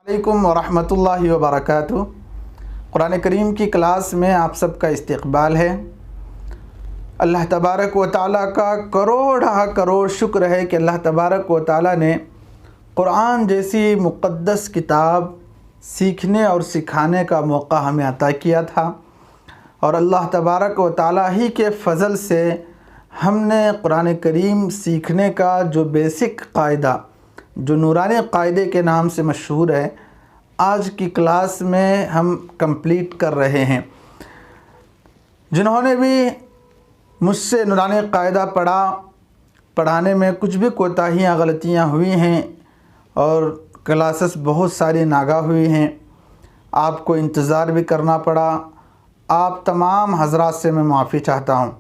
علیکم ورحمۃ اللہ وبرکاتہ۔ قرآن کریم کی کلاس میں آپ سب کا استقبال ہے۔ اللہ تبارک و تعالیٰ کا کروڑ شکر ہے کہ اللہ تبارک و تعالیٰ نے قرآن جیسی مقدس کتاب سیکھنے اور سکھانے کا موقع ہمیں عطا کیا تھا، اور اللہ تبارک و تعالیٰ ہی کے فضل سے ہم نے قرآن کریم سیکھنے کا جو بیسک قاعدہ، جو نورانی قاعدے کے نام سے مشہور ہے، آج کی کلاس میں ہم کمپلیٹ کر رہے ہیں۔ جنہوں نے بھی مجھ سے نورانی قاعدہ پڑھانے میں کچھ بھی کوتاہیاں غلطیاں ہوئی ہیں اور کلاسز بہت ساری ناگہ ہوئی ہیں، آپ کو انتظار بھی کرنا پڑا، آپ تمام حضرات سے میں معافی چاہتا ہوں۔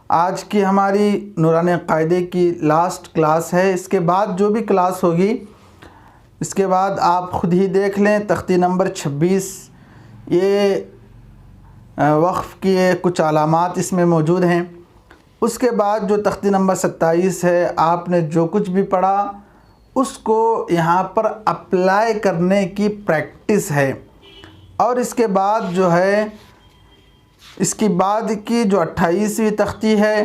آج کی ہماری نورانی قاعدے کی لاسٹ کلاس ہے۔ اس کے بعد جو بھی کلاس ہوگی، اس کے بعد آپ خود ہی دیکھ لیں، تختی نمبر 26 یہ وقف کی کچھ علامات اس میں موجود ہیں۔ اس کے بعد جو تختی نمبر 27 ہے، آپ نے جو کچھ بھی پڑھا اس کو یہاں پر اپلائی کرنے کی پریکٹس ہے، اور اس کے بعد جو ہے اس کی بعد کی جو 28ویں تختی ہے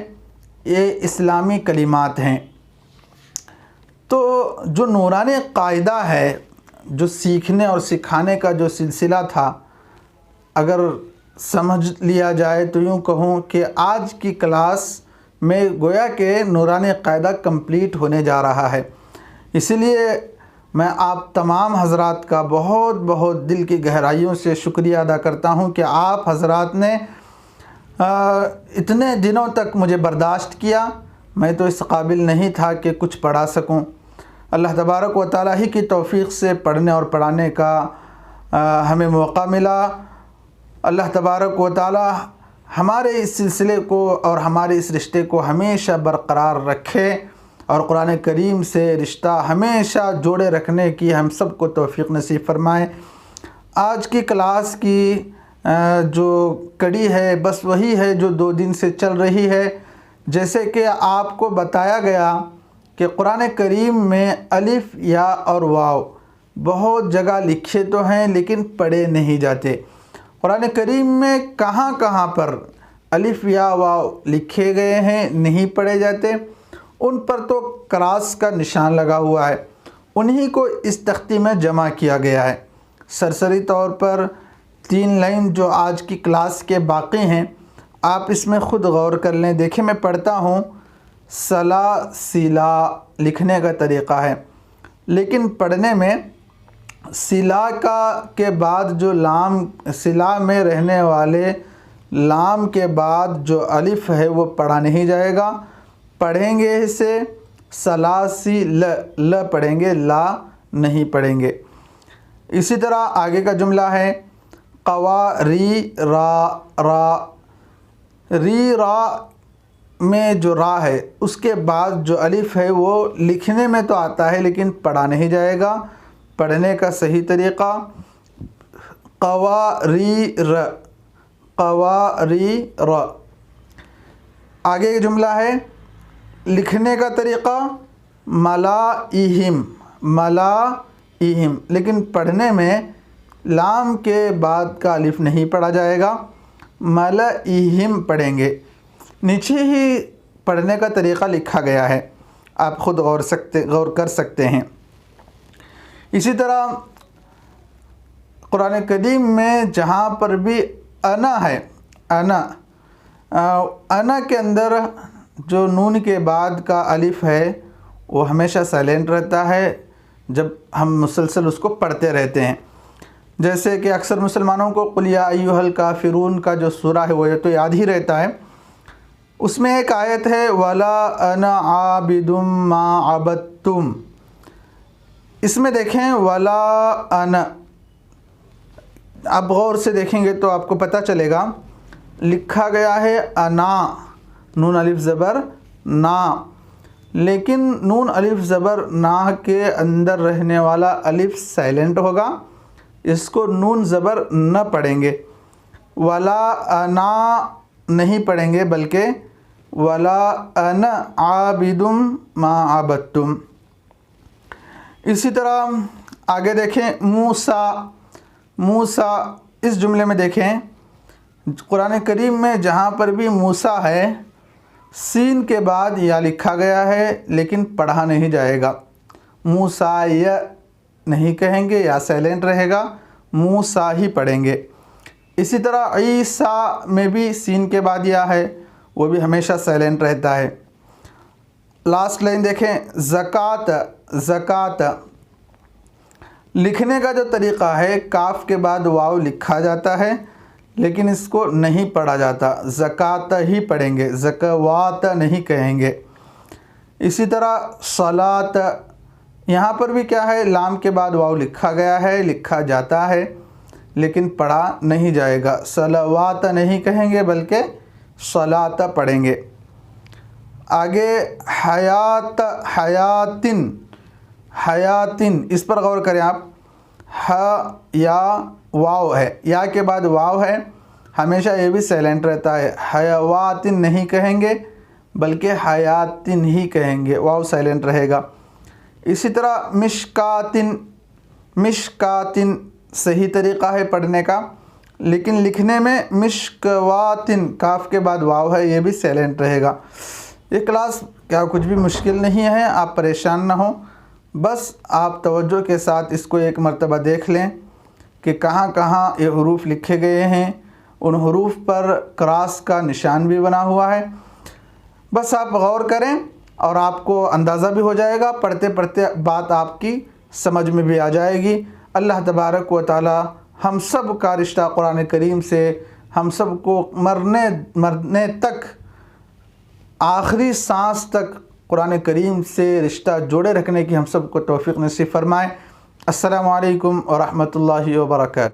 یہ اسلامی کلمات ہیں۔ تو جو نورانی قاعدہ ہے، جو سیکھنے اور سکھانے کا جو سلسلہ تھا، اگر سمجھ لیا جائے تو یوں کہوں کہ آج کی کلاس میں گویا کہ نورانی قاعدہ کمپلیٹ ہونے جا رہا ہے۔ اسی لیے میں آپ تمام حضرات کا بہت دل کی گہرائیوں سے شکریہ ادا کرتا ہوں کہ آپ حضرات نے اتنے دنوں تک مجھے برداشت کیا۔ میں تو اس قابل نہیں تھا کہ کچھ پڑھا سکوں۔ اللہ تبارک و تعالیٰ ہی کی توفیق سے پڑھنے اور پڑھانے کا ہمیں موقع ملا۔ اللہ تبارک و تعالیٰ ہمارے اس سلسلے کو اور ہمارے اس رشتے کو ہمیشہ برقرار رکھے، اور قرآن کریم سے رشتہ ہمیشہ جوڑے رکھنے کی ہم سب کو توفیق نصیب فرمائے۔ آج کی کلاس کی جو کڑی ہے بس وہی ہے جو 2 دن سے چل رہی ہے۔ جیسے کہ آپ کو بتایا گیا کہ قرآن کریم میں الف، یا اور واو بہت جگہ لکھے تو ہیں لیکن پڑھے نہیں جاتے۔ قرآن کریم میں کہاں پر الف یا واو لکھے گئے ہیں نہیں پڑھے جاتے، ان پر تو کراس کا نشان لگا ہوا ہے، انہی کو اس تختی میں جمع کیا گیا ہے۔ سرسری طور پر 3 لائن جو آج کی کلاس کے باقی ہیں، آپ اس میں خود غور کر لیں۔ دیکھیں میں پڑھتا ہوں، سلا لکھنے کا طریقہ ہے، لیکن پڑھنے میں سلا کے بعد جو لام، سلا میں رہنے والے لام کے بعد جو الف ہے وہ پڑھا نہیں جائے گا، پڑھیں گے اسے ل پڑھیں گے، لا نہیں پڑھیں گے۔ اسی طرح آگے کا جملہ ہے ری را میں جو را ہے اس کے بعد جو الف ہے وہ لکھنے میں تو آتا ہے لیکن پڑھا نہیں جائے گا۔ پڑھنے کا صحیح طریقہ قواریر۔ آگے جملہ ہے لکھنے کا طریقہ ملائہم، لیکن پڑھنے میں لام کے بعد کا الف نہیں پڑھا جائے گا، ملائہم پڑھیں گے۔ نیچے ہی پڑھنے کا طریقہ لکھا گیا ہے، آپ خود غور کر سکتے ہیں۔ اسی طرح قرآن کریم میں جہاں پر بھی انا ہے، انا کے اندر جو نون کے بعد کا الف ہے وہ ہمیشہ سائلنٹ رہتا ہے جب ہم مسلسل اس کو پڑھتے رہتے ہیں۔ جیسے کہ اکثر مسلمانوں کو قل یا ایھا الکافرون کا جو سورہ ہے وہ تو یاد ہی رہتا ہے۔ اس میں ایک آیت ہے وَلَا أَنَا عَابِدٌ مَا عَبَدتُّمْ، اس میں دیکھیں وَلَا أَنَا، آپ غور سے دیکھیں گے تو آپ کو پتہ چلے گا لکھا گیا ہے انا، نون الف زبر نا، لیکن نون الف زبر نا کے اندر رہنے والا الف سائلنٹ ہوگا، اس کو نون زبر نہ پڑھیں گے، ولا انا نہیں پڑھیں گے بلکہ ولا انا عابد ما عبدتم۔ اسی طرح آگے دیکھیں موسیٰ اس جملے میں دیکھیں قرآن کریم میں جہاں پر بھی موسیٰ ہے سین کے بعد یا لکھا گیا ہے لیکن پڑھا نہیں جائے گا، موسیٰ نہیں کہیں گے، یا سائلنٹ رہے گا، موسیٰ ہی پڑھیں گے۔ اسی طرح عیسیٰ میں بھی سین کے بعد یا ہے، وہ بھی ہمیشہ سائلنٹ رہتا ہے۔ لاسٹ لائن دیکھیں زکوٰۃ لکھنے کا جو طریقہ ہے کاف کے بعد واو لکھا جاتا ہے لیکن اس کو نہیں پڑھا جاتا، زکوٰۃ ہی پڑھیں گے، زکوات نہیں کہیں گے۔ اسی طرح صلاۃ، یہاں پر بھی کیا ہے، لام کے بعد واو لکھا گیا ہے، لکھا جاتا ہے لیکن پڑھا نہیں جائے گا، صلوات نہیں کہیں گے بلکہ صلاۃ پڑھیں گے۔ آگے حیاتن اس پر غور کریں آپ، یا واو ہے، یا کے بعد واو ہے، ہمیشہ یہ بھی سائلنٹ رہتا ہے، حیواتن نہیں کہیں گے بلکہ حیاتن ہی کہیں گے، واو سائلنٹ رہے گا۔ اسی طرح مشکاتن صحیح طریقہ ہے پڑھنے کا، لیکن لکھنے میں مشکواتن کاف کے بعد واو ہے، یہ بھی سائلنٹ رہے گا۔ یہ کلاس کیا کچھ بھی مشکل نہیں ہے، آپ پریشان نہ ہوں، بس آپ توجہ کے ساتھ اس کو ایک مرتبہ دیکھ لیں کہ کہاں کہاں یہ حروف لکھے گئے ہیں، ان حروف پر کراس کا نشان بھی بنا ہوا ہے۔ بس آپ غور کریں اور آپ کو اندازہ بھی ہو جائے گا، پڑھتے پڑھتے بات آپ کی سمجھ میں بھی آ جائے گی۔ اللہ تبارک و تعالی ہم سب کا رشتہ قرآن کریم سے، ہم سب کو مرنے تک، آخری سانس تک قرآن کریم سے رشتہ جوڑے رکھنے کی ہم سب کو توفیق نصیب فرمائے۔ السلام علیکم ورحمۃ اللہ وبرکاتہ۔